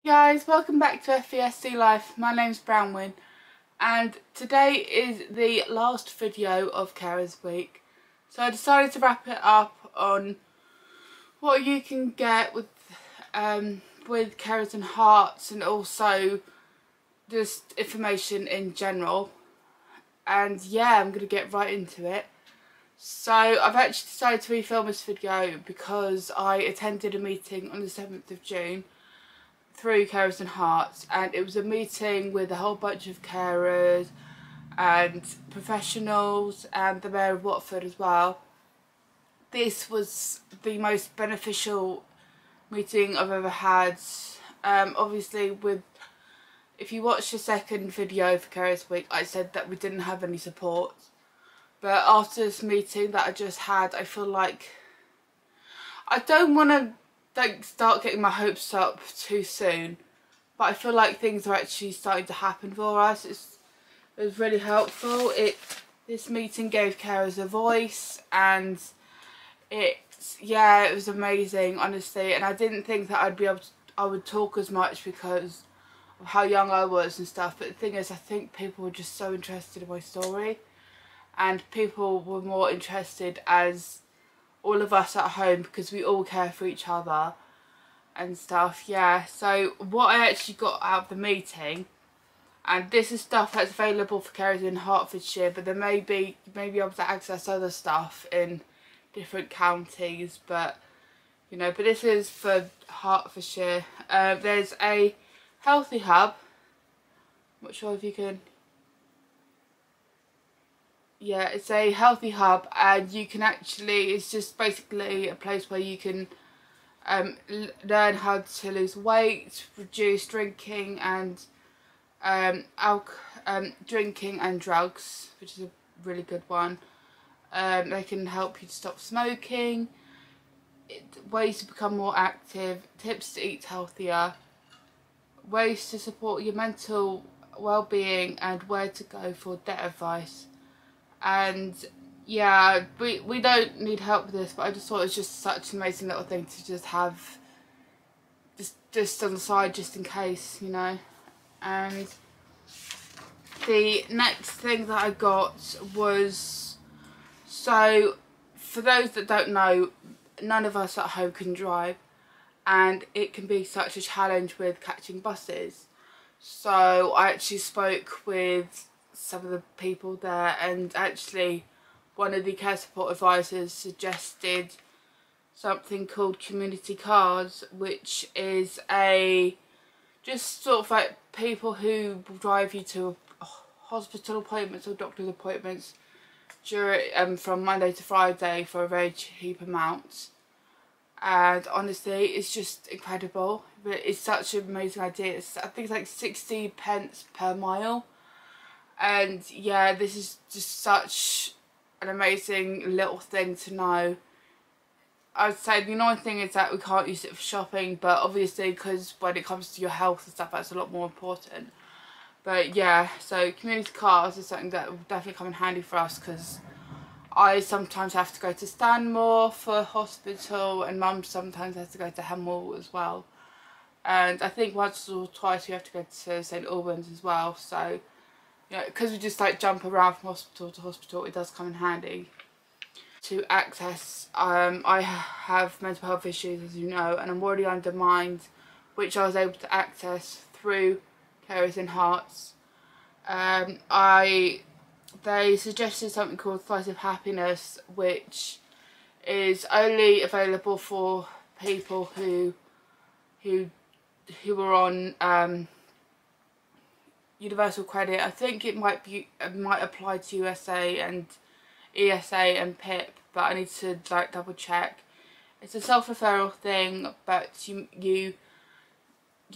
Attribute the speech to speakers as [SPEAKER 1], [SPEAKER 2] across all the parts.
[SPEAKER 1] Guys, welcome back to FVSD Life. My name's Brownwyn and today is the last video of Carers Week. So I decided to wrap it up on what you can get with Carers and Herts, and also just information in general. And yeah, I'm going to get right into it. So I've actually decided to refilm this video because I attended a meeting on the 7th of June through Carers and Herts, and it was a meeting with a whole bunch of carers and professionals and the Mayor of Watford as well. This was the most beneficial meeting I've ever had. Obviously, if you watch the second video for Carers Week, I said that we didn't have any support, but after this meeting that I just had, I feel like I don't want to start getting my hopes up too soon, but I feel like things are actually starting to happen for us. It was really helpful. This meeting gave carers a voice, and it was amazing, honestly. And I didn't think that I would talk as much because of how young I was and stuff. But the thing is, I think people were just so interested in my story, and people were more interested as all of us at home, because we all care for each other and stuff. Yeah, so what I actually got out of the meeting, and this is stuff that's available for carers in Hertfordshire, but you may be able to access other stuff in different counties, but but this is for Hertfordshire. There's a healthy hub. I'm not sure if you can. Yeah, it's a healthy hub, and you can it's just basically a place where you can learn how to lose weight, reduce drinking and drinking and drugs, which is a really good one. They can help you to stop smoking, ways to become more active, tips to eat healthier, ways to support your mental well-being, and where to go for debt advice. And yeah, we don't need help with this, but I just thought it was just such an amazing little thing to just have just on the side, just in case, And the next thing that I got was, so for those that don't know, none of us at home can drive, and it can be such a challenge with catching buses. So I actually spoke with some of the people there, and actually one of the care support advisors suggested something called community cars, which is just sort of like people who will drive you to hospital appointments or doctor's appointments from Monday to Friday for a very cheap amount. And honestly, it's just incredible. But it's such an amazing idea. I think it's like 60 pence per mile. And yeah, this is just such an amazing little thing to know. I would say the annoying thing is that we can't use it for shopping, but obviously because when it comes to your health and stuff, that's a lot more important. But yeah, so community cars is something that will definitely come in handy for us, because I sometimes have to go to Stanmore for hospital, and Mum sometimes has to go to Hemel as well. And I think once or twice we have to go to St Albans as well. So because we just jump around from hospital to hospital, it does come in handy to access. I have mental health issues, as you know, and I'm already undermined, which I was able to access through Carers and Herts. They suggested something called Slice of Happiness, which is only available for people who were on universal credit. I think it might apply to USA and ESA and PIP, but I need to double check. It's a self-referral thing, but you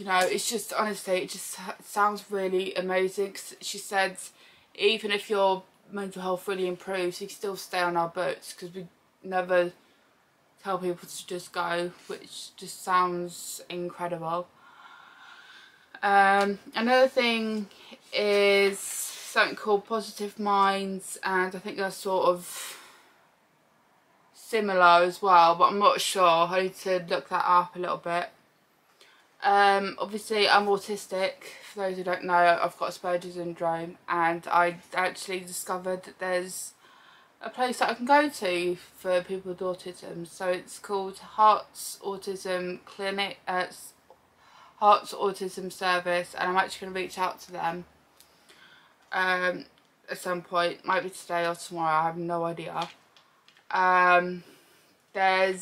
[SPEAKER 1] know, it's just, honestly, it just sounds really amazing. She said even if your mental health really improves, you can still stay on our books, because we never tell people to just go, which just sounds incredible. Another thing is something called Positive Minds, and I think that's sort of similar as well, but I'm not sure. I need to look that up a little bit. Obviously I'm autistic, for those who don't know. I've got Asperger's syndrome, and I actually discovered that there's a place that I can go to for people with autism. So it's called Herts Autism Clinic, Herts Autism Service, and I'm actually going to reach out to them at some point. Might be today or tomorrow, I have no idea. There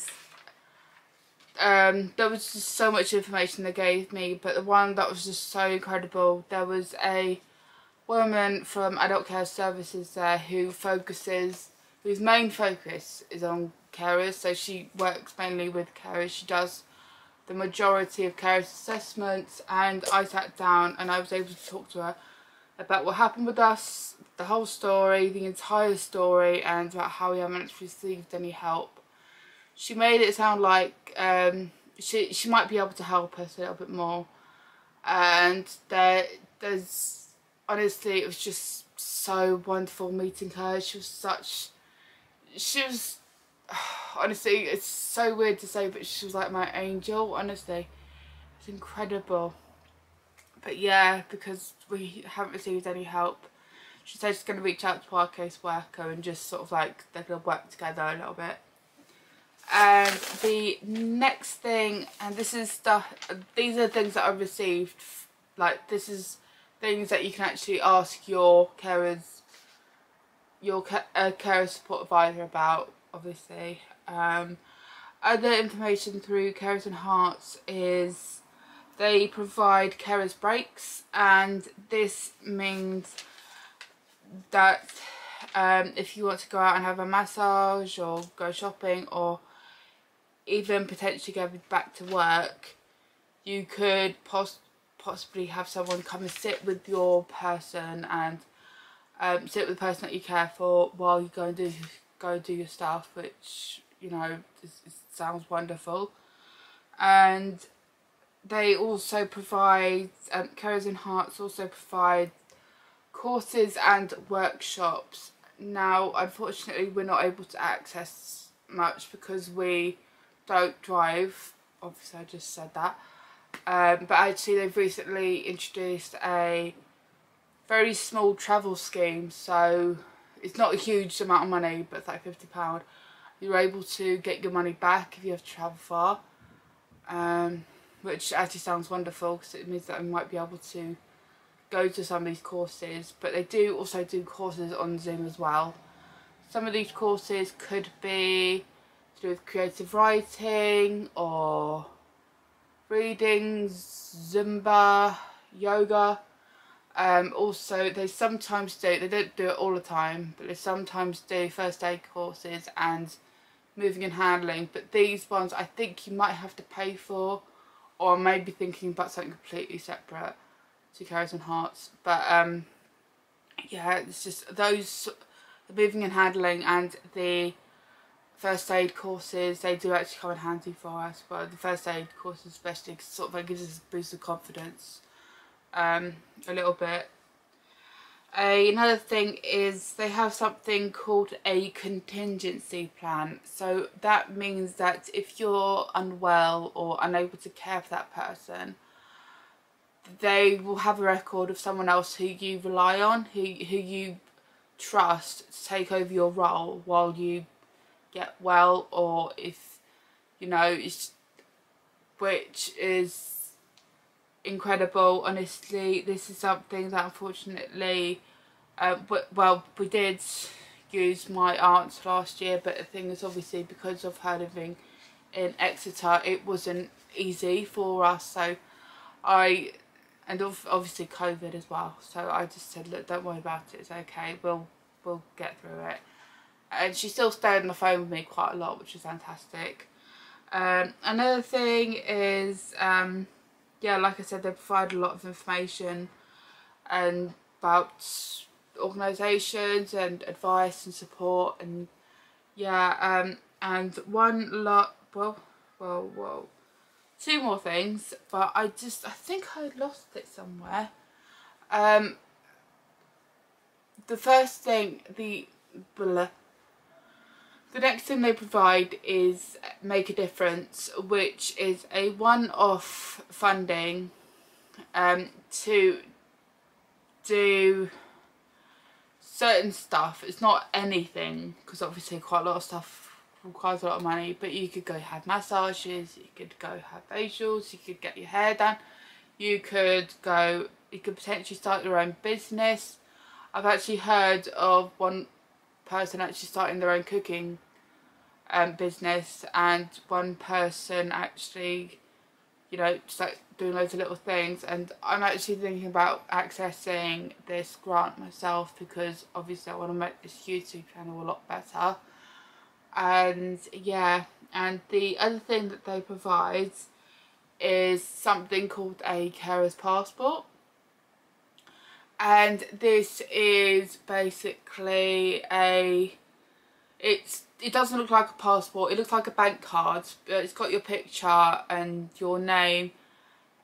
[SPEAKER 1] was just so much information they gave me, but the one that was just so incredible, there was a woman from Adult Care Services there whose main focus is on carers. So she works mainly with carers. She does the majority of carers assessments, and I sat down and I was able to talk to her about what happened with us, the whole story, the entire story, and about how we haven't received any help. She made it sound like she might be able to help us a little bit more, and there's honestly, it was just so wonderful meeting her. She was honestly, it's so weird to say, but she was like my angel. Honestly, it's incredible. But yeah, because we haven't received any help, she said she's going to reach out to our caseworker and just sort of like they're going to work together a little bit. And the next thing, and this is these are things that I've received, like this is things that you can actually ask your carers, carer support advisor about, obviously. Other information through Carers and Hearts is they provide carers breaks, and this means that if you want to go out and have a massage or go shopping or even potentially go back to work, you could possibly have someone come and sit with your person and sit with the person that you care for while you go and do your stuff, which, you know, it sounds wonderful. And they also provide, Carers and Hearts also provide courses and workshops. Now, unfortunately, we're not able to access much because we don't drive. Obviously, I just said that. But actually, they've recently introduced a very small travel scheme. So it's not a huge amount of money, but it's like £50. You're able to get your money back if you have to travel far, which actually sounds wonderful because it means that I might be able to go to some of these courses. But they do also do courses on Zoom as well. Some of these courses could be to do with creative writing or readings, Zumba, yoga. Also, they sometimes do, they don't do it all the time, but they sometimes do first aid courses and moving and handling. But these ones I think you might have to pay for, or maybe thinking about something completely separate to Carers and Hearts. But yeah, it's just those, the moving and handling and the first aid courses, they do actually come in handy for us. But the first aid courses especially, cause sort of like gives us a boost of confidence a little bit. Another thing is they have something called a contingency plan. So that means that if you're unwell or unable to care for that person, they will have a record of someone else who you rely on, who you trust to take over your role while you get well, or if, you know, which is incredible. Honestly, this is something that unfortunately, well, we did use my aunt's last year, but the thing is, obviously, because of her living in Exeter, it wasn't easy for us. So and obviously COVID as well. So I just said, look, don't worry about it. It's okay. We'll get through it. And she still stayed on the phone with me quite a lot, which is fantastic. Another thing is, yeah, like I said, they provide a lot of information and about organisations and advice and support, and yeah, and two more things, but I think I lost it somewhere. The first thing, the The next thing they provide is Make a Difference, which is a one-off funding to do certain stuff. It's not anything, because obviously quite a lot of stuff requires a lot of money, but you could go have massages, you could go have facials, you could get your hair done, you could potentially start your own business. I've actually heard of one person actually starting their own cooking business, and one person actually, you know, just like doing loads of little things. And I'm actually thinking about accessing this grant myself, because obviously I want to make this YouTube channel a lot better. And yeah, and the other thing that they provide is something called a carer's passport. And this is basically it doesn't look like a passport, it looks like a bank card, but it's got your picture and your name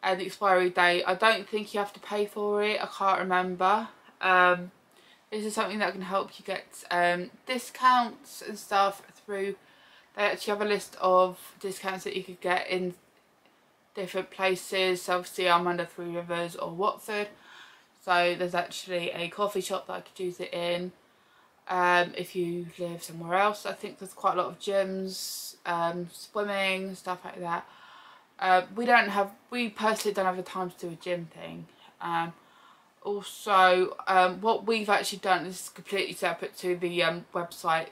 [SPEAKER 1] and the expiry date. I don't think you have to pay for it, I can't remember. This is something that can help you get discounts and stuff through. They actually have a list of discounts that you could get in different places. So obviously I'm under Three Rivers or Watford, so there's actually a coffee shop that I could use it in. If you live somewhere else, I think there's quite a lot of gyms, swimming, stuff like that. We personally don't have the time to do a gym thing. Also, what we've actually done is completely separate to the website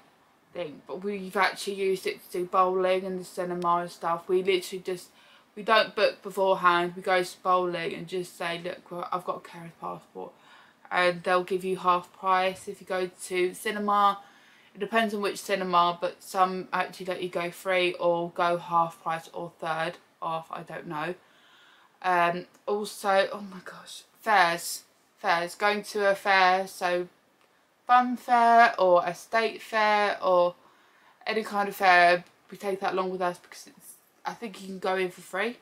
[SPEAKER 1] thing, but we've actually used it to do bowling and the cinema and stuff. We literally we don't book beforehand, we go to bowling and just say, look, well, I've got a carer's passport, and they'll give you half price. If you go to cinema, it depends on which cinema, but some actually let you go free or go half price or third off, I don't know. Also, oh my gosh, fairs, going to a fair, so fun fair or a state fair or any kind of fair, we take that along with us, because I think you can go in for free,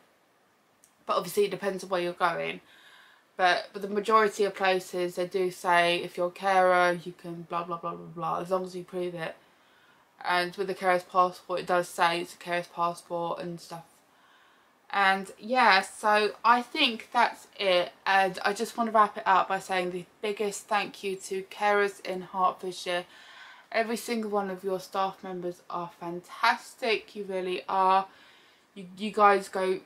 [SPEAKER 1] but obviously it depends on where you're going. But the majority of places, they do say if you're a carer, you can blah blah blah blah blah, as long as you prove it. And with the carer's passport, it does say it's a carer's passport and stuff. And yeah, so I think that's it. And I just want to wrap it up by saying the biggest thank you to carers in Hertfordshire. Every single one of your staff members are fantastic. You really are. You guys do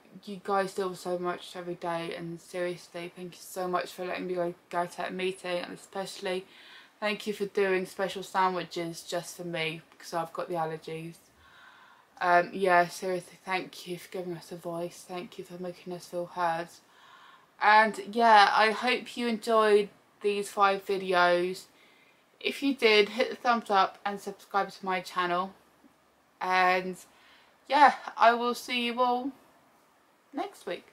[SPEAKER 1] so much every day, and seriously, thank you so much for letting me go to that meeting, and especially thank you for doing special sandwiches just for me, because I've got the allergies. Yeah, seriously, thank you for giving us a voice, thank you for making us feel heard. And yeah, I hope you enjoyed these 5 videos. If you did, hit the thumbs up and subscribe to my channel. And yeah, I will see you all next week.